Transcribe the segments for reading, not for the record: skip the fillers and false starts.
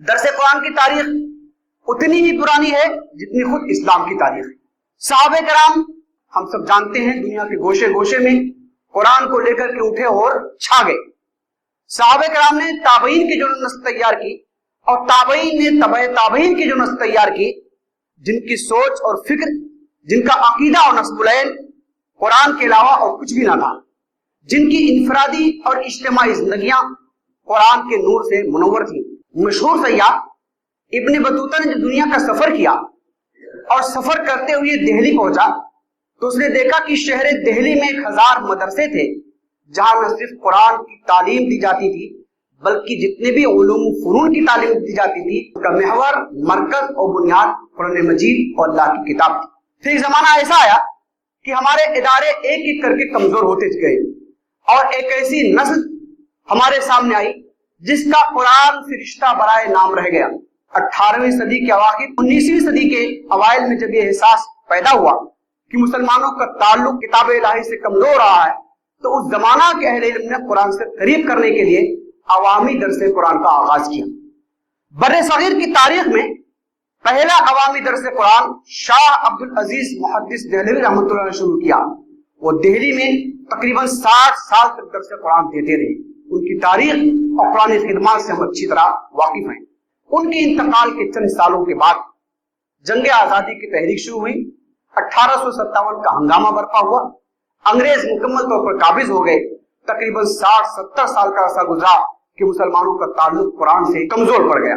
درس قرآن کی تاریخ اتنی ہی پرانی ہے جتنی خود اسلام کی تاریخ ہے۔ صحابہ کرام ہم سب جانتے ہیں دنیا کے گوشے گوشے میں قرآن کو لے کر کے اٹھے اور چھا گئے۔ صحابہ کرام نے تابعین کی جو نسل تیار کی اور تابعین نے تبع تابعین کی جو نسل تیار کی، جن کی سوچ اور فکر، جن کا عقیدہ اور نسب العین قرآن کے علاوہ اور کچھ بھی نہ تھا، جن کی انفرادی اور اجتماعی زندگیاں قرآن کے نور سے منور تھیں۔ مشہور سیاح ابن بطوطہ نے جب دنیا کا سفر کیا اور سفر کرتے ہوئے دہلی پہنچا تو اس نے دیکھا کہ شہر دہلی میں 1000 مدرسے تھے، جہاں نہ صرف قرآن کی تعلیم دی جاتی تھی بلکہ جتنے بھی علوم و فنون کی تعلیم دی جاتی تھی اس کا محور، مرکز اور بنیاد قرآن مجید اور اللہ کی کتاب تھی۔ پھر ایک زمانہ ایسا آیا کہ ہمارے ادارے ایک ایک کر کے کمزور ہوتے گئے اور ایک ایسی نسل ہمارے سامنے آئی جس کا قرآن سے رشتہ برائے نام رہ گیا۔ 18ویں صدی کے اواخر 19ویں صدی کے اوائل میں جب یہ احساس پیدا ہوا کہ مسلمانوں کا تعلق کتاب الہی سے کمزور ہو رہا ہے تو اس زمانہ کے اہل علم نے قرآن سے قریب کرنے کے لیے عوامی درس قرآن کا آغاز کیا۔ بر صغیر کی تاریخ میں پہلا عوامی درس قرآن شاہ عبد العزیز محدث دہلوی رحمۃ اللہ نے شروع کیا۔ وہ دہلی میں تقریباً 60 سال تک درس قرآن دیتے رہے۔ ان کی تاریخ اور قرآن خدمات سے ہم اچھی طرح واقف ہیں۔ ان کے انتقال کے چند سالوں کے بعد جنگ آزادی کی تحریک شروع ہوئی۔ 1857 کا ہنگامہ برپا ہوا، انگریز مکمل طور پر قابض ہو گئے۔ تقریباً 60-70 سال کا عرصہ گزرا کہ مسلمانوں کا تعلق قرآن سے کمزور پڑ گیا۔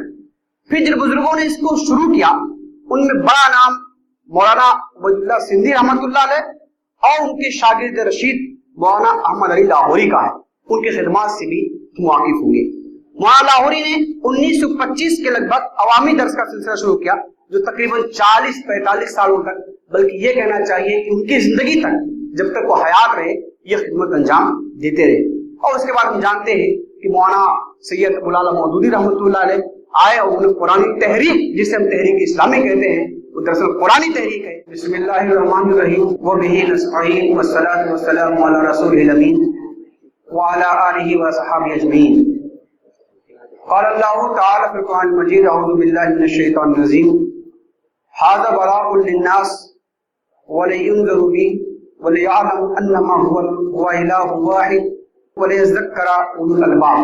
پھر جن بزرگوں نے اس کو شروع کیا ان میں بڑا نام مولانا عبید اللہ سندھی رحمۃ اللہ علیہ اور ان کے شاگرد رشید مولانا احمد علی لاہوری کا ہے۔ ان کی خدمات سے بھی ہم واقف ہوں گے۔ مولانا لاہوری نے 1925 کے لگ بھگ عوامی درس کا سلسلہ شروع کیا جو تقریباً 40-45 سالوں تک، بلکہ یہ کہنا چاہیے کہ ان کی زندگی تک جب تک وہ حیات رہے یہ خدمت انجام دیتے رہے۔ اور اس کے بعد ہم جانتے ہیں کہ مولانا سید ابو الاعلی مودودی رحمۃ اللہ علیہ آئے اور انہوں نے قرآنی تحریک، جسے ہم تحریک اسلامی کہتے ہیں، وہ دراصل قرآنی تحریک ہے۔ بسم اللہ الرحمن الرحیم وبہ نستعین والصلاۃ والسلام علی رسول الامین وعلی آلہ وصحبہ اجمعین۔ قال اللہ تعالی فی القرآن المجید اعوذ باللہ من الشیطان الرجیم ھذا بلاغ للناس ولینذروا بہ وليعلم انما هو اله واحد وليذكر اولو الالباب۔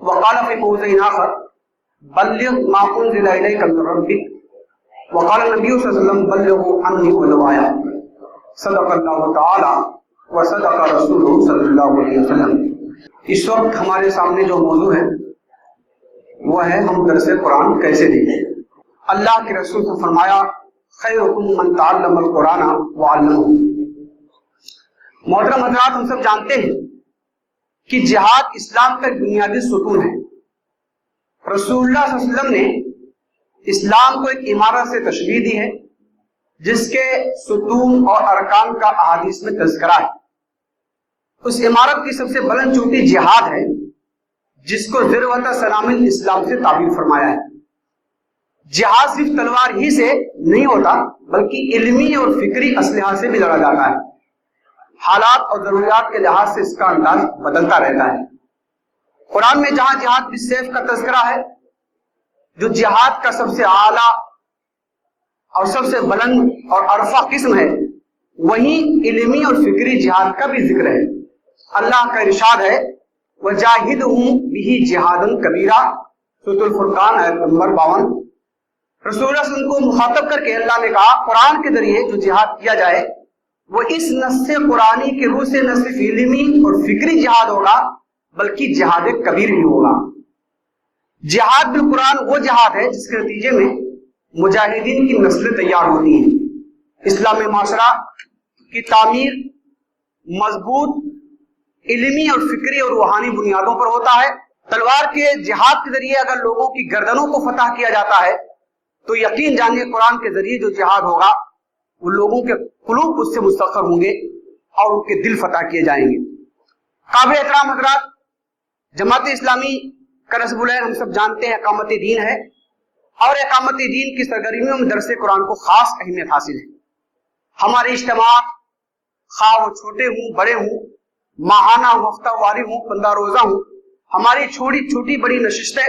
وقال في موضع آخر بلغ ما انزل اليك من ربك وقال النبي صلی اللہ علیہ وسلم بلغوا عني ولو آیہ۔ صدق اللہ تعالی وصدق رسولہ صلی اللہ علیہ وسلم۔ اس وقت ہمارے سامنے جو موضوع ہے وہ ہے ہم درس قرآن کیسے دیں۔ اللہ کے رسول نے فرمایا خیرکم من تعلم القرآن وعلمہ۔ محترم حضرات، ہم سب جانتے ہیں کہ جہاد اسلام کا ایک بنیادی ستون ہے۔ رسول اللہ صلی اللہ علیہ وسلم نے اسلام کو ایک عمارت سے تشبیہ دی ہے جس کے ستون اور ارکان کا احادیث میں تذکرہ ہے۔ اس عمارت کی سب سے بلند چوٹی جہاد ہے جس کو ذروۃ سنام الاسلام سے تعبیر فرمایا ہے۔ جہاد صرف تلوار ہی سے نہیں ہوتا بلکہ علمی اور فکری اسلحہ سے بھی لڑا جاتا ہے۔ حالات اور ضروریات کے لحاظ سے اس کا انداز بدلتا رہتا ہے۔ قرآن میں جہاں جہاد بالسیف کا تذکرہ ہے جو جہاد کا سب سے اعلیٰ اور سب سے بلند اور عرفہ قسم ہے، وہیں علمی اور فکری جہاد کا بھی ذکر ہے۔ اللہ کا ارشاد ہے وَجَاهِدْهُمْ بِهِ جِهَادًا كَبِيرًا، سورۃ الفرقان آیت نمبر 52۔ رسول اللہ صلی اللہ علیہ وسلم کو مخاطب کر کے اللہ نے کہا قرآن کے ذریعے جو جہاد کیا جائے وہ اس نص قرآنی کے روح سے نہ صرف علمی اور فکری جہاد ہوگا بلکہ جہاد کبیر بھی ہوگا۔ جہاد بالقرآن وہ جہاد ہے جس کے نتیجے میں مجاہدین کی نسلیں تیار ہوتی ہیں۔ اسلامی معاشرہ کی تعمیر مضبوط علمی اور فکری اور روحانی بنیادوں پر ہوتا ہے۔ تلوار کے جہاد کے ذریعے اگر لوگوں کی گردنوں کو فتح کیا جاتا ہے تو یقین جانیے قرآن کے ذریعے جو جہاد ہوگا وہ لوگوں کے قلوب اس سے مستقر ہوں گے اور ان کے دل فتح کیے جائیں گے۔ قابل احترام حضرات، جماعت اسلامی کا نصب العین ہم سب جانتے ہیں اقامت دین ہے، اور اقامت دین کی سرگرمیوں میں درس قرآن کو خاص اہمیت حاصل ہے۔ ہمارے اجتماعات خواہ وہ چھوٹے ہوں بڑے ہوں، ماہانہ ہفتہ واری ہوں 15 روزہ ہوں، ہماری چھوٹی چھوٹی بڑی نشستیں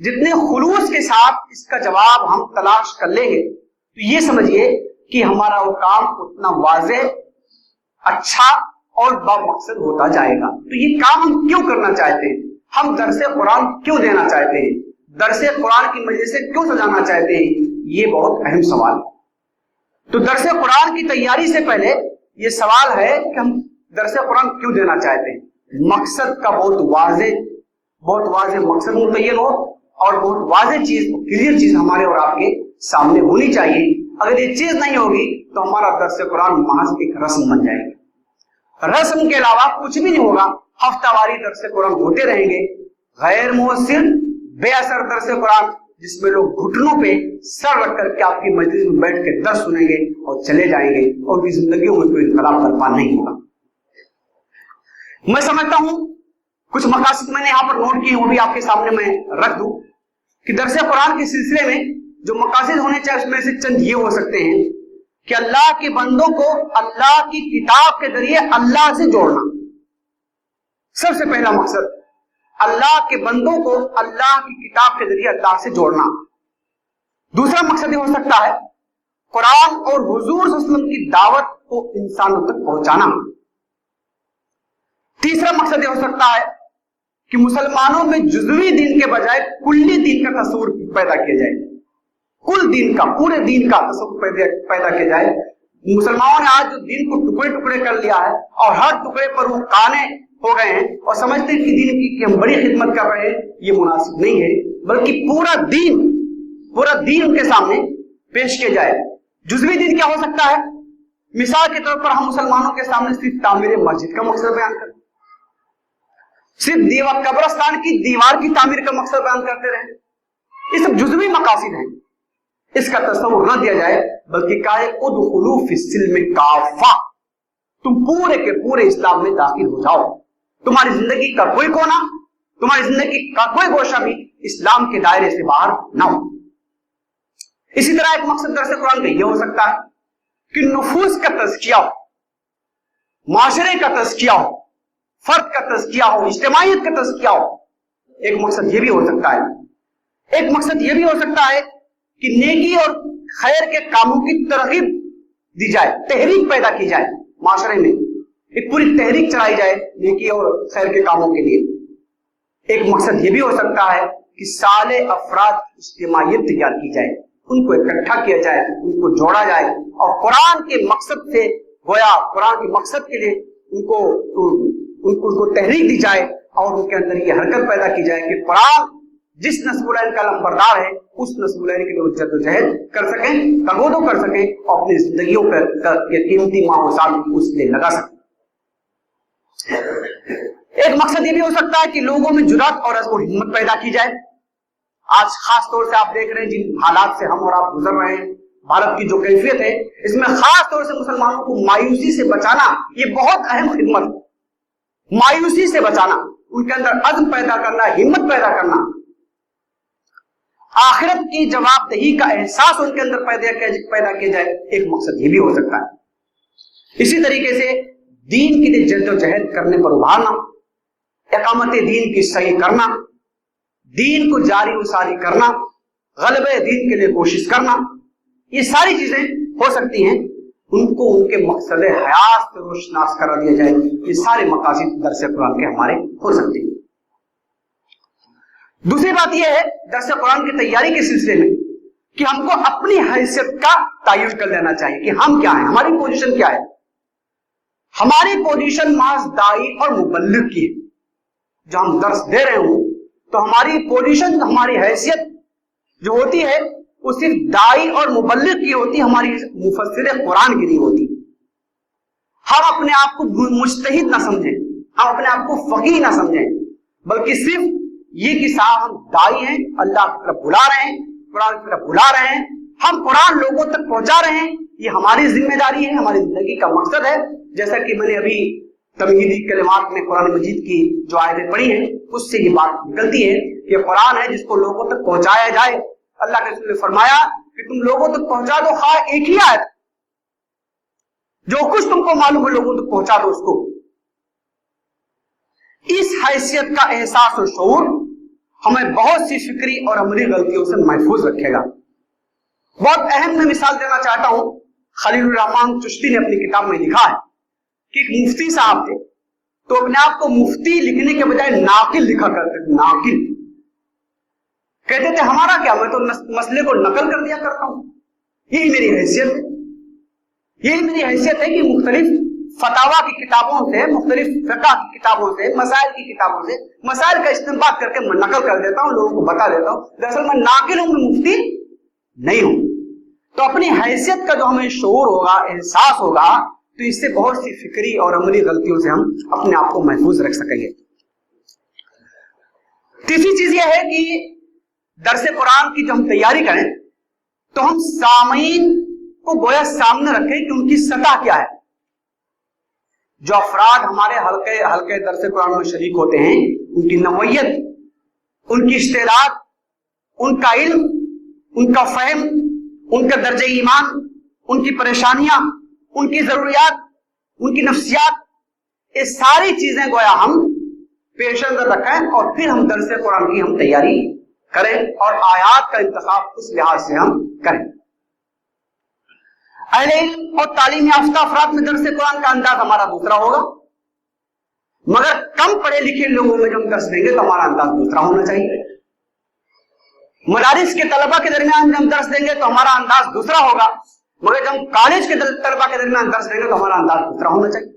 جتنے خلوص کے ساتھ اس کا جواب ہم تلاش کر لیں گے تو یہ سمجھیے کہ ہمارا وہ کام اتنا واضح، اچھا اور بامقصد ہوتا جائے گا۔ تو یہ کام ہم کیوں کرنا چاہتے ہیں؟ ہم درس قرآن کیوں دینا چاہتے ہیں؟ درس قرآن کی مجلسیں کیوں سجانا چاہتے ہیں؟ یہ بہت اہم سوال ہے۔ تو درس قرآن کی تیاری سے پہلے یہ سوال ہے کہ ہم درس قرآن کیوں دینا چاہتے ہیں؟ مقصد کا بہت واضح مقصد متعین ہو اور بہت واضح چیز، کلیئر چیز ہمارے اور آپ کے سامنے ہونی چاہیے۔ اگر یہ چیز نہیں ہوگی تو ہمارا درس قرآن محض ایک رسم بن جائے گی، رسم کے علاوہ کچھ بھی نہیں ہوگا۔ ہفتہ واری درس قرآن ہوتے رہیں گے، غیر مؤثر بے اثر درس قرآن، جس میں لوگ گھٹنوں پہ سر رکھ کر کے آپ کی مجلس میں بیٹھ کے درس سنیں گے اور چلے جائیں گے، اور ان کی زندگیوں میں کوئی انقلاب برپا نہیں ہوگا۔ میں سمجھتا ہوں کچھ مقاصد میں نے یہاں پر نوٹ کیے، وہ بھی آپ کے سامنے میں رکھ دوں کہ درس قرآن کے سلسلے میں جو مقاصد ہونے چاہیے اس میں سے چند یہ ہو سکتے ہیں کہ اللہ کے بندوں کو اللہ کی کتاب کے ذریعے اللہ سے جوڑنا، سب سے پہلا مقصد اللہ کے بندوں کو اللہ کی کتاب کے ذریعے اللہ سے جوڑنا۔ دوسرا مقصد یہ ہو سکتا ہے قرآن اور حضور صلی اللہ علیہ وسلم کی دعوت کو انسانوں تک پہنچانا۔ تیسرا مقصد یہ ہو سکتا ہے کہ مسلمانوں میں جزوی دین کے بجائے کلی دین کا تصور پیدا کیا جائے، کل دین کا، پورے دین کا تصور پیدا کیا جائے۔ مسلمانوں نے آج جو دین کو ٹکڑے ٹکڑے کر لیا ہے اور ہر ٹکڑے پر وہ قانے ہو گئے ہیں اور سمجھتے ہیں کہ دین کی ہم بڑی خدمت کر رہے ہیں، یہ مناسب نہیں ہے، بلکہ پورا دین ان کے سامنے پیش کیا جائے۔ جزوی دین کیا ہو سکتا ہے؟ مثال کے طور پر ہم مسلمانوں کے سامنے صرف تعمیر مسجد کا مقصد بیان کریں، صرف قبرستان کی دیوار کی تعمیر کا مقصد بیان کرتے رہیں، یہ سب جزوی مقاصد ہیں، اس کا تصور نہ دیا جائے، بلکہ کہے ادخلوا فی السلم کافہ، تم پورے کے پورے اسلام میں داخل ہو جاؤ، تمہاری زندگی کا کوئی کونا، تمہاری زندگی کا کوئی گوشہ بھی اسلام کے دائرے سے باہر نہ ہو۔ اسی طرح ایک مقصد درس قرآن کا یہ ہو سکتا ہے کہ نفوس کا تزکیہ ہو، معاشرے کا تزکیہ ہو، فرد کا تزکیہ ہو، اجتماعیت کا تزکیہ ہو۔ ایک مقصد یہ بھی ہو سکتا ہے۔ ایک مقصد یہ بھی ہو سکتا ہے کہ نیکی اور خیر کے کاموں کی ترغیب دی جائے، تحریک پیدا کی جائے، معاشرے میں ایک پوری تحریک چلائی جائے نیکی اور خیر کے کاموں کے لیے۔ ایک مقصد یہ بھی ہو سکتا ہے کہ صالح افراد کی اجتماعیت تیار کی جائے، ان کو اکٹھا کیا جائے، ان کو جوڑا جائے اور قرآن کے مقصد سے گویا قرآن کے مقصد کے لیے ان کو تحریک دی جائے اور ان کے اندر یہ حرکت پیدا کی جائے کہ قرآن جس نصب العین کا لمبردار ہے اس نصب العین کے لیے وہ جدوجہد کر سکیں، تگودو کر سکیں اور اپنی زندگیوں پر یہ قیمتی ماہ و سال اس لیے لگا سکیں۔ ایک مقصد یہ بھی ہو سکتا ہے کہ لوگوں میں جرات اور عزم و ہمت پیدا کی جائے۔ آج خاص طور سے آپ دیکھ رہے ہیں جن حالات سے ہم اور آپ گزر رہے ہیں، بھارت کی جو کیفیت ہے، اس میں خاص طور سے مسلمانوں کو مایوسی سے بچانا یہ بہت اہم خدمت ہے۔ مایوسی سے بچانا، ان کے اندر عزم پیدا کرنا، ہمت پیدا کرنا، آخرت کی جواب دہی کا احساس ان کے اندر پیدا کیا جائے، ایک مقصد یہ بھی ہو سکتا ہے۔ اسی طریقے سے دین کے لیے جد و جہد کرنے پر ابھارنا، اقامت دین کی صحیح کرنا، دین کو جاری و ساری کرنا، غلبہ دین کے لیے کوشش کرنا، یہ ساری چیزیں ہو سکتی ہیں، ان کو ان کے مقصد حیات سے روشناس کرا دیا جائے۔ یہ سارے مقاصد درس قرآن کے ہمارے ہو سکتے ہیں۔ دوسری بات یہ ہے درس قرآن کی تیاری کے سلسلے میں کہ ہم کو اپنی حیثیت کا تعین کر لینا چاہیے کہ ہم کیا ہیں، ہماری پوزیشن کیا ہے۔ ہماری پوزیشن محض داعی اور مبلغ کی ہے۔ جو ہم درس دے رہے ہوں تو ہماری پوزیشن، ہماری حیثیت جو ہوتی ہے وہ صرف داعی اور مبلغ کی ہوتی، ہماری مفسر قرآن کی نہیں ہوتی۔ ہم اپنے آپ کو مجتہد نہ سمجھیں، ہم اپنے آپ کو فقیہ نہ سمجھیں، بلکہ صرف یہ کہ صاحب ہم داعی ہیں، اللہ کی طرف بلا رہے ہیں، قرآن کی طرف بلا رہے ہیں، ہم قرآن لوگوں تک پہنچا رہے ہیں، یہ ہماری ذمہ داری ہے، ہماری زندگی کا مقصد ہے۔ جیسا کہ میں نے ابھی تمہیدی کلمات میں قرآن مجید کی جو آیتیں پڑھی ہیں اس سے یہ بات نکلتی ہے کہ قرآن ہے جس کو لوگوں تک پہنچایا جائے۔ اللہ کے رسول نے فرمایا کہ تم لوگوں تک پہنچا دو، خواہ ایک ہی آیت، جو کچھ تم کو معلوم ہے لوگوں تک پہنچا دو اس کو۔ اس حیثیت کا احساس و شعور ہمیں بہت سی فکری اور عملی غلطیوں سے محفوظ رکھے گا۔ بہت اہم میں مثال دینا چاہتا ہوں، خلیل الرحمن چشتی نے اپنی کتاب میں لکھا ہے کہ ایک مفتی صاحب تھے، تو اپنے آپ کو مفتی لکھنے کے بجائے ناقل لکھا کرتے تھے۔ ناقل کہتے تھے ہمارا کیا، میں تو مسئلے کو نقل کر دیا کرتا ہوں، یہی میری حیثیت ہے، یہی میری حیثیت ہے کہ مختلف فتاوا کی کتابوں سے، مختلف فقہ کی کتابوں سے، مسائل کی کتابوں سے مسائل کا استنباط کر کے میں نقل کر دیتا ہوں، لوگوں کو بتا دیتا ہوں، دراصل میں ناقل ہوں، میں مفتی نہیں ہوں۔ تو اپنی حیثیت کا جو ہمیں شعور ہوگا، احساس ہوگا، تو اس سے بہت سی فکری اور عملی غلطیوں سے ہم اپنے آپ کو محفوظ رکھ سکیں گے۔ تیسری چیز یہ ہے کہ درس قرآن کی جو ہم تیاری کریں تو ہم سامعین کو گویا سامنے رکھیں کہ ان کی سطح کیا ہے۔ جو افراد ہمارے حلقے درس قرآن میں شریک ہوتے ہیں، ان کی نوعیت، ان کی استعداد، ان کا علم، ان کا فہم، ان کا درجہ ایمان، ان کی پریشانیاں، ان کی ضروریات، ان کی نفسیات، یہ ساری چیزیں گویا ہم پیش نظر رکھیں اور پھر ہم درس قرآن کی ہم تیاری کریں اور آیات کا انتخاب اس لحاظ سے ہم کریں۔ اہل علم اور تعلیم یافتہ افراد میں درس قرآن کا انداز ہمارا دوسرا ہوگا، مگر کم پڑھے لکھے لوگوں میں جو ہم درس دیں گے تو ہمارا انداز دوسرا ہونا چاہیے۔ مدارس کے طلبہ کے درمیان جب ہم درس دیں گے تو ہمارا انداز دوسرا ہوگا، مگر جب ہم کالج کے طلبہ کے درمیان درس دیں گے تو ہمارا انداز دوسرا ہونا چاہیے۔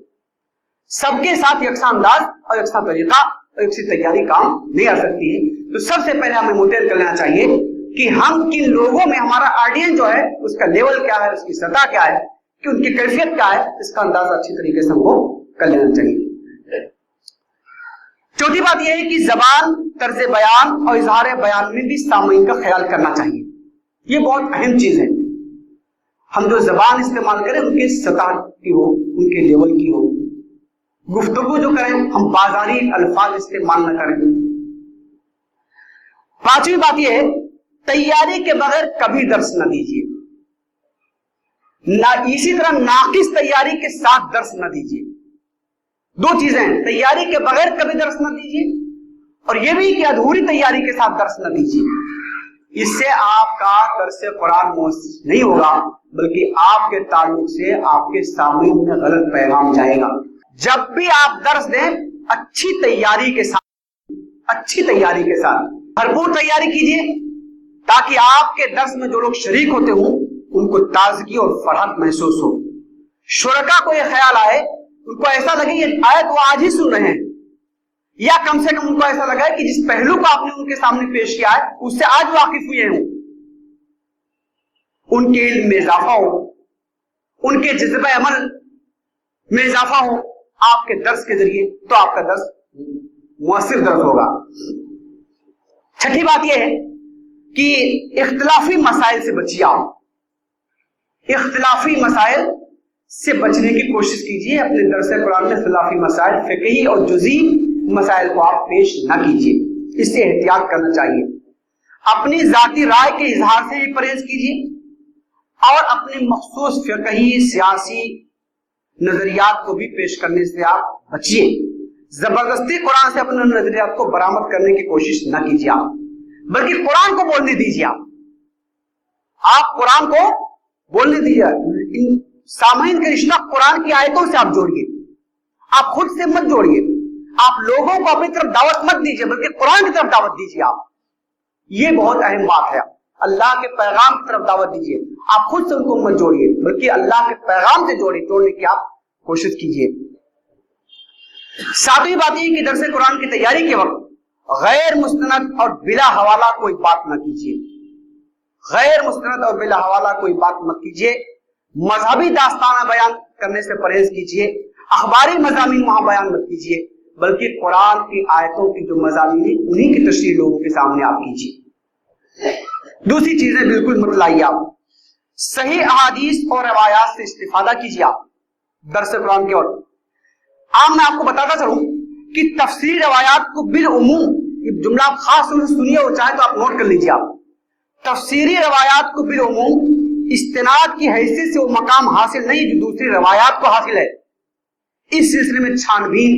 سب کے ساتھ یکساں انداز اور یکساں طریقہ اور یکسی تیاری کام نہیں آ سکتی ہے۔ تو سب سے پہلے ہمیں متعین کر لینا چاہیے کہ ہم کن لوگوں میں، ہمارا آڈینس جو ہے اس کا لیول کیا ہے، اس کی سطح کیا ہے، کہ ان کی کیفیت کیا ہے، اس کا اندازہ اچھی طریقے سے ہم کو کر لینا چاہیے۔ چوتھی بات یہ ہے کہ زبان، طرز بیان اور اظہار بیان میں بھی سامعین کا خیال کرنا چاہیے۔ یہ بہت اہم چیز ہے۔ ہم جو زبان استعمال کریں ان کے سطح کی ہو، ان کے لیول کی ہو۔ گفتگو جو کریں ہم بازاری الفاظ استعمال نہ کریں۔ پانچویں بات یہ ہے، تیاری کے بغیر کبھی درس نہ دیجیے، اسی طرح ناقص تیاری کے ساتھ درس نہ دیجیے۔ دو چیزیں ہیں، تیاری کے بغیر کبھی درس نہ دیجیے اور یہ بھی کہ ادھوری تیاری کے ساتھ درس نہ دیجیے۔ اس سے آپ کا درس قرآن مؤثر نہیں ہوگا، بلکہ آپ کے تعلق سے آپ کے سامعین میں غلط پیغام جائے گا۔ جب بھی آپ درس دیں اچھی تیاری کے ساتھ بھرپور تیاری کیجیے، تاکہ آپ کے درس میں جو لوگ شریک ہوتے ہوں ان کو تازگی اور فرحت محسوس ہو۔ شرکا کو یہ خیال آئے، ان کو ایسا لگے یہ آیت وہ آج ہی سن رہے ہیں، یا کم سے کم ان کو ایسا لگا کہ جس پہلو کو آپ نے ان کے سامنے پیش کیا ہے اس سے آج واقف ہوئے ہوں، ان کے علم میں اضافہ ہو، ان کے جذبہ عمل میں اضافہ ہو آپ کے درس کے ذریعے، تو آپ کا درس مؤثر درس ہوگا۔ چھٹی بات یہ ہے کہ اختلافی مسائل سے بچیے۔ آپ اختلافی مسائل سے بچنے کی کوشش کیجیے، اپنے درس قرآن میں اختلافی مسائل، فقہی اور جزئی مسائل کو آپ پیش نہ کیجیے، اس سے احتیاط کرنا چاہیے۔ اپنی ذاتی رائے کے اظہار سے بھی پرہیز کیجیے اور اپنے مخصوص فقہی سیاسی نظریات کو بھی پیش کرنے سے آپ بچیے۔ زبردستی قرآن سے اپنے نظریات کو برآمد کرنے کی کوشش نہ کیجیے آپ، بلکہ قرآن کو بولنے دیجیے۔ آپ قرآن کو بولنے دیجیے۔ سامعین کا رشتہ قرآن کی آیتوں سے آپ جوڑیے، آپ خود سے مت جوڑیے۔ آپ لوگوں کو اپنی طرف دعوت مت دیجیے، بلکہ قرآن کی طرف دعوت دیجیے۔ آپ یہ بہت اہم بات ہے، اللہ کے پیغام کی طرف دعوت دیجیے۔ آپ خود سے ان کو مت جوڑیے، بلکہ اللہ کے پیغام سے جوڑنے کی آپ کوشش کیجیے۔ ساتویں بات یہ کہ درس قرآن کی تیاری کے وقت غیر مستند اور بلا حوالہ کوئی بات نہ کیجیے۔ غیر مستند اور بلا حوالہ کوئی بات مت کیجیے۔ مذہبی داستانہ بیان کرنے سے پرہیز کیجیے۔ اخباری مضامین وہاں بیان مت کیجیے، بلکہ قرآن کی آیتوں کی جو مضامین ہیں انہی کی تشریح لوگوں کے سامنے آپ کیجیے۔ دوسری چیزیں بالکل مت لائیے۔ آپ صحیح احادیث اور روایات سے استفادہ کیجیے۔ آپ درس قرآن کے وقت میں آپ کو بتاتا چلوں کہ تفسیر روایات کو بالعموم، یہ جملہ آپ خاص طور سے سنیے اور چاہے تو آپ نوٹ کر لیجیے۔ آپ تفسیری روایات کو بالعموم استناد کی حیثیت سے وہ مقام حاصل نہیں جو دوسری روایات کو حاصل ہے۔ اس سلسلے میں چھان بین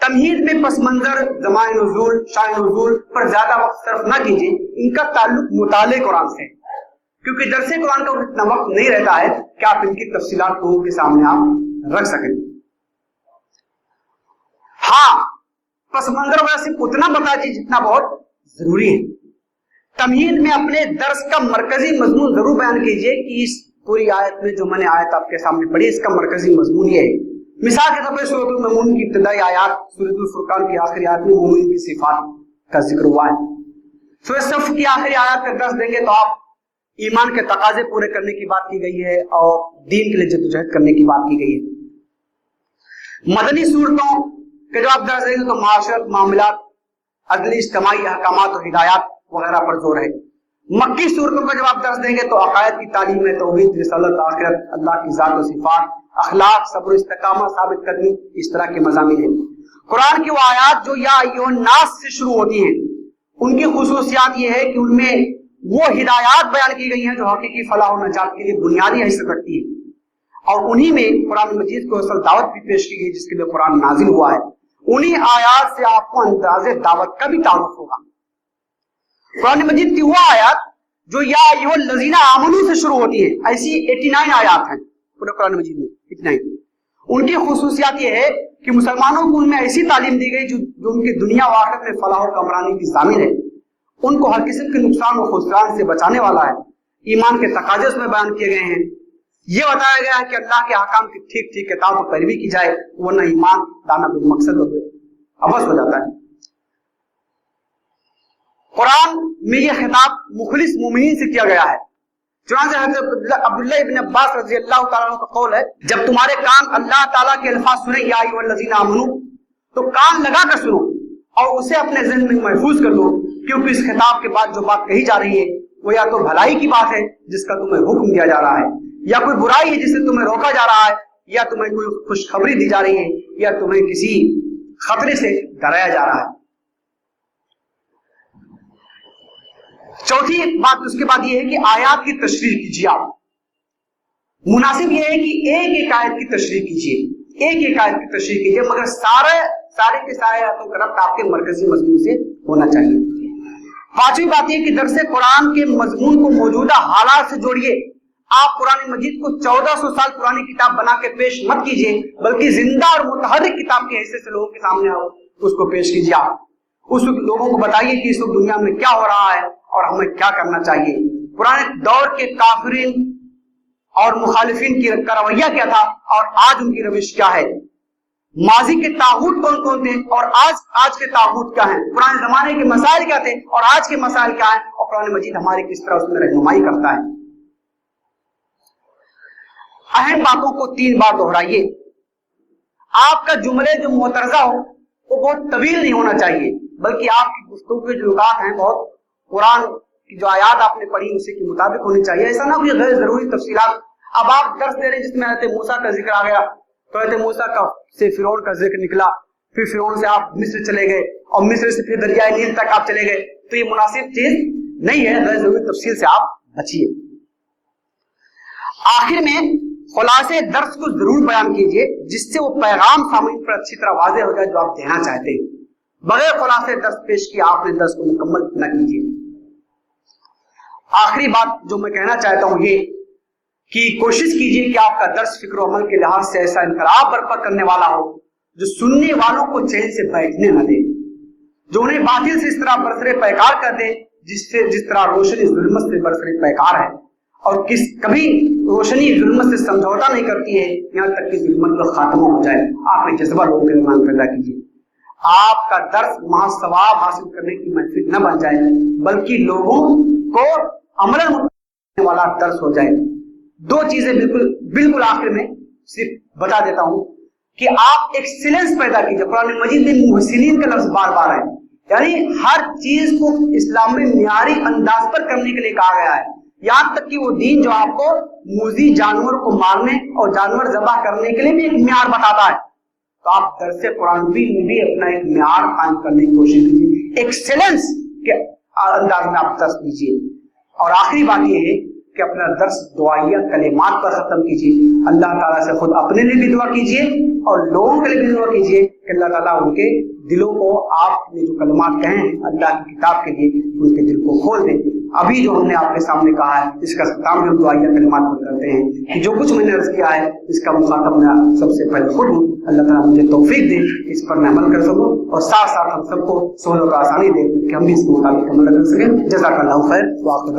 تمہید میں پس منظر، زمان نزول، شان نزول پر زیادہ وقت صرف نہ کیجیے، ان کا تعلق مطالعے قرآن سے ہے، کیونکہ درس قرآن کا اتنا وقت نہیں رہتا ہے کہ آپ ان کی تفصیلات لوگوں کے سامنے آپ رکھ سکیں۔ ہاں، پس منظر وغیرہ صرف اتنا بتا دیجیے جتنا بہت ضروری ہے۔ تمہید میں اپنے درس کا مرکزی مضمون ضرور بیان کیجیے کہ اس پوری آیت میں جو میں نے آیت آپ کے سامنے پڑھی اس کا مرکزی مضمون یہ ہے۔ مثال کے طور پر سورۃ المؤمنون کی ابتدائی آیات، سورۃ الفرقان کی آخری آیات میں مومنین کی صفات کا ذکر ہوا ہے۔ سورۃ صف کی آخری آیات کا درس دیں گے تو آپ ایمان کے تقاضے پورے کرنے کی بات کی گئی ہے اور دین کے لیے جدوجہد کرنے کی بات کی گئی ہے۔ مدنی صورتوں کے جو آپ درس دیں گے تو معاشرت، معاملات، عدلی اجتماعی احکامات اور ہدایات وغیرہ پر زور ہے۔ مکی صورتوں کا جب آپ درس دیں گے تو عقائد کی تعلیم ہے، توحید، رسالت، آخرت، اللہ کی ذات و صفات، اخلاق، صبر و استقامت، ثابت قدمی، اس طرح کے مضامین ہیں۔ قرآن کی وہ آیات جو یا ایھا الناس سے شروع ہوتی ہیں ان کی خصوصیات یہ ہے کہ ان میں وہ ہدایات بیان کی گئی ہیں جو حقیقی فلاح و نجات کے لیے بنیادی حیثیت رکھتی ہے، اور انہی میں قرآن مجید کو اصل دعوت بھی پیش کی گئی جس کے لیے قرآن نازل ہوا ہے۔ انہی آیات سے آپ کو انداز دعوت کا بھی تعارف ہوگا۔ قرآن مجید کی وہ آیات جو یا ایھا الذین آمنوا سے شروع ہوتی ہیں، ایسی 89 آیات ہیں پورے قرآن مجید میں، 89۔ ان کی خصوصیات یہ ہے کہ مسلمانوں کو ان میں ایسی تعلیم دی گئی جو ان کی دنیا و آخرت میں فلاح و کامرانی کی ضامن ہے، ان کو ہر قسم کے نقصان و خسران سے بچانے والا ہے۔ ایمان کے تقاضے اس میں بیان کیے گئے ہیں۔ یہ بتایا گیا ہے کہ اللہ کے احکام کی ٹھیک ٹھیک اطاعت و پیروی کی جائے، ورنہ ایمان لانا بالمقصد عبث ہو جاتا ہے۔ قرآن میں یہ خطاب مخلص مومنین سے کیا گیا ہے، چنانچہ حضرت عبداللہ ابن عباس رضی اللہ تعالیٰ عنہ کا قول ہے، جب تمہارے کان اللہ تعالیٰ کے الفاظ سنیں یا ایھا الذین آمنوا تو کان لگا کر سنو اور اسے اپنے ذہن میں محفوظ کر لو، کیونکہ اس خطاب کے بعد جو بات کہی جا رہی ہے وہ یا تو بھلائی کی بات ہے جس کا تمہیں حکم دیا جا رہا ہے، یا کوئی برائی ہے جس سے تمہیں روکا جا رہا ہے، یا تمہیں کوئی خوشخبری دی جا رہی ہے، یا تمہیں کسی خطرے سے ڈرایا جا رہا ہے۔ چوتھی بات اس کے بعد یہ ہے کہ آیات کی تشریح کیجیے۔ آپ مناسب یہ ہے کہ ایک ایک آیت کی تشریح کیجیے، ایک ایک آیت کی تشریح کیجیے، مگر سارے کے سارے آیاتوں کا ربط آپ کے مرکزی مضمون سے ہونا چاہیے۔ پانچویں بات یہ کہ درس قرآن کے مضمون کو موجودہ حالات سے جوڑیے۔ آپ قرآن مجید کو 1400 سال پرانی کتاب بنا کے پیش مت کیجیے، بلکہ زندہ اور متحرک کتاب کے حیثیت سے لوگوں کے سامنے اس کو پیش کیجیے۔ آپ اس وقت لوگوں کو بتائیے کہ اس وقت دنیا میں کیا ہو رہا ہے اور ہمیں کیا کرنا چاہیے، پرانے دور کے کافرین اور مخالفین کا رویہ کیا تھا اور آج ان کی روش کیا ہے، ماضی کے طاغوت کون کون تھے اور آج کے طاغوت کیا ہیں، پرانے زمانے کے مسائل کیا تھے اور آج کے مسائل کیا ہیں، اور قرآن مجید ہماری کس طرح اس میں رہنمائی کرتا ہے۔ اہم باتوں کو 3 بار دہرائیے۔ آپ کا جملے جو معترضہ ہو وہ بہت طویل نہیں ہونا چاہیے، بلکہ آپ کی گفتگو کے جو نکات ہیں بہت قرآن کی جو آیات آپ نے پڑھی اسی کے مطابق ہونی چاہیے، ایسا نہ کوئی غیر ضروری تفصیلات۔ اب آپ درس دے رہے ہیں جس میں حضرت موسیٰ کا ذکر آ گیا تو حضرت موسیٰ سے فرعون کا ذکر نکلا، پھر فرعون سے آپ مصر چلے گئے اور مصر سے پھر دریائے نیل تک آپ چلے گئے، تو یہ مناسب چیز نہیں ہے، غیر ضروری تفصیل سے آپ بچیے۔ آخر میں خلاصے درس کو ضرور بیان کیجیے جس سے وہ پیغام سامعین پر اچھی طرح واضح ہو جائے جو آپ دینا چاہتے ہیں۔ بغیر خلاصے درس پیش کیا آپ نے درس کو مکمل نہ کیجیے۔ آخری بات جو میں کہنا چاہتا ہوں یہ کہ کوشش کیجیے کہ آپ کا درس فکر و عمل کے لحاظ سے ایسا انقلاب برپا کرنے والا ہو جو سننے والوں کو چین سے بیٹھنے نہ دے، جو انہیں باطل سے اس طرح برسرے پیکار کر دے جس طرح روشنی ظلمت سے برسرے پیکار ہے، اور کبھی روشنی ظلمت سے سمجھوتا نہیں کرتی ہے یہاں تک کہ ظلمت کا خاتمہ ہو جائے۔ آپ ایک جذبہ لوگوں کے درمیان پیدا کیجیے۔ آپ کا درس محض ثواب حاصل کرنے کی محفل نہ بن جائے بلکہ لوگوں کو عملاً کرنے والا درس ہو جائے۔ 2 چیزیں بالکل آخر میں صرف بتا دیتا ہوں کہ آپ ایکسیلنس پیدا کیجیے۔ قرآن مجید میں محسنین کا لفظ بار بار ہے، یعنی ہر چیز کو اسلام میں معیاری انداز پر کرنے کے لیے کہا گیا ہے، یہاں تک کہ وہ دین جو آپ کو موذی جانور کو مارنے اور جانور ذبح کرنے کے لیے بھی ایک معیار بتاتا ہے، تو آپ درس قرآن میں بھی اپنا ایک معیار قائم کرنے کی کوشش کیجیے، ایکسیلنس کے انداز میں آپ درس دیجیے۔ اور آخری بات یہ ہے کہ اپنا درس دعائیہ کلمات پر ختم کیجیے. اللہ تعالیٰ سے خود اپنے لیے بھی دعا کیجیے اور لوگوں کے لیے بھی دعا کیجیے کہ اللہ تعالیٰ ان کے دلوں کو آپ نے جو کلمات کہے ہیں اللہ کی کتاب کے لیے ان کے دل کو کھول دیں. ابھی جو ہم نے آپ کے سامنے کہا ہے اس کا اختتام بھی ہم دعائیہ کلمات پر کرتے ہیں کہ جو کچھ میں نے عرض کیا ہے اس کا مخاطب میں سب سے پہلے خود ہوں. اللہ تعالیٰ مجھے توفیق دے اس پر میں عمل کر سکوں اور ساتھ ساتھ ہم سب کو سہولت و آسانی دے کہ ہم بھی اس کے مطابق عمل کر سکیں. جزاک اللہ خیر. واقع